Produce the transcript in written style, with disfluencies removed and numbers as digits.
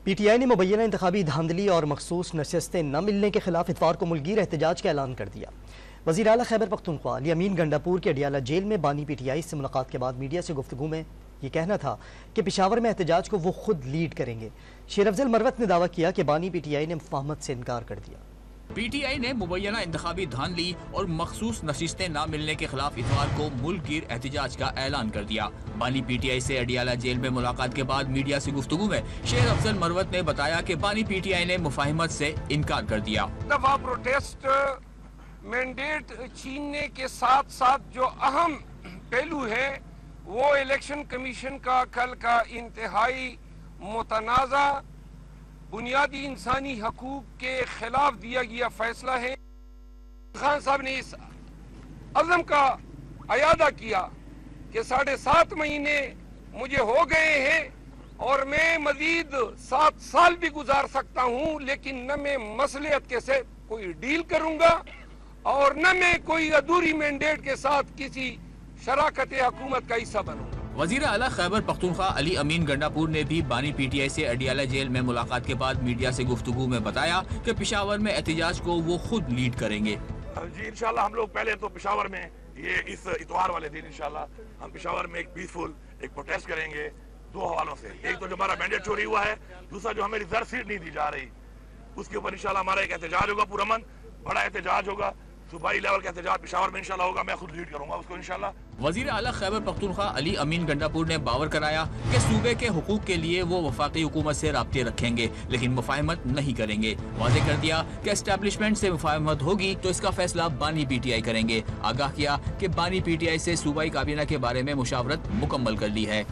P T I نے مبینہ انتخابی دھاندلی اور مخصوص نشستیں نہ ملنے کے خلاف اتوار کو ملکگیر احتجاج کا اعلان کر دیا۔ وزیر اعلیٰ خیبر پختونخوا علی امین گنڈاپور کے اڈیالہ جیل میں بانی پی ٹی آئی سے ملاقات کے بعد میڈیا سے گفتگو میں یہ کہنا تھا کہ پشاور میں احتجاج کو وہ خود لیڈ کریں گے۔ شیر افضل مروت نے دعویٰ کیا کہ بانی پی ٹی آئی نے مفاہمت سے انکار کر دیا۔ پی ٹی آئی نے مبینہ انتخابی دھاندلی اور مخصوص نشستیں نہ ملنے کے خلاف اتوار کو ملک گیر احتجاج کا اعلان کر دیا۔ بانی پی ٹی آئی سے اڈیالہ جیل میں ملاقات کے بعد میڈیا سے گفتگو میں شیر افضل مروت نے بتایا کہ بانی پی ٹی آئی نے مفاہمت سے انکار کر دیا۔ دفعہ پروٹیسٹ مینڈیٹ چھیننے کے ساتھ ساتھ جو اہم پہلو ہے وہ الیکشن کمیشن کا کل کا انتہائی متنازع بنیادی انسانی حقوق کے خلاف دیا گیا فیصلہ ہے۔ خان صاحب نے اس عزم کا اعادہ کیا کہ 7.5 مہینے مجھے ہو گئے ہیں اور میں مزید 7 سال بھی گزار سکتا ہوں، لیکن نہ میں مصلحت کے سے کوئی ڈیل کروں گا اور نہ میں کوئی ادھوری مینڈیٹ کے ساتھ کسی شراکت حکومت کا حصہ بنوں گا۔ وزیر اعلیٰ خیبر پختونخوا علی امین گنڈاپور نے بھی بانی پی ٹی آئی سے اڈیالہ جیل میں ملاقات کے بعد میڈیا سے گفتگو میں بتایا کہ پشاور میں احتجاج کو وہ خود لیڈ کریں گے۔ جی انشاءاللہ ہم لوگ پہلے تو پشاور میں یہ اس اتوار والے دن انشاءاللہ ہم پشاور میں ایک پیسفل ایک پروٹیسٹ کریں گے 2 حوالوں سے۔ ایک تو جو ہمارا مینڈیٹ چوری ہوا ہے، دوسرا جو ہمیں ریزرو سیٹ نہیں دی جا رہی، اس کے اوپر انشاءاللہ ہمارا ایک احتجاج ہوگا، پرامن بڑا احتجاج ہوگا، صوبائی لیول کا احتجاج پشاور میں انشاءاللہ ہوگا، میں خود لیڈ کروں گا اس کو انشاءاللہ۔ وزیر اعلیٰ خیبر پختونخوا علی امین گنڈاپور نے باور کرایا کہ صوبے کے حقوق کے لیے وہ وفاقی حکومت سے رابطے رکھیں گے لیکن مفاہمت نہیں کریں گے۔ واضح کر دیا کہ اسٹیبلشمنٹ سے مفاہمت ہوگی تو اس کا فیصلہ بانی پی ٹی آئی کریں گے۔ آگاہ کیا کہ بانی پی ٹی آئی سے صوبائی کابینہ کے بارے میں مشاورت مکمل کر لی ہے۔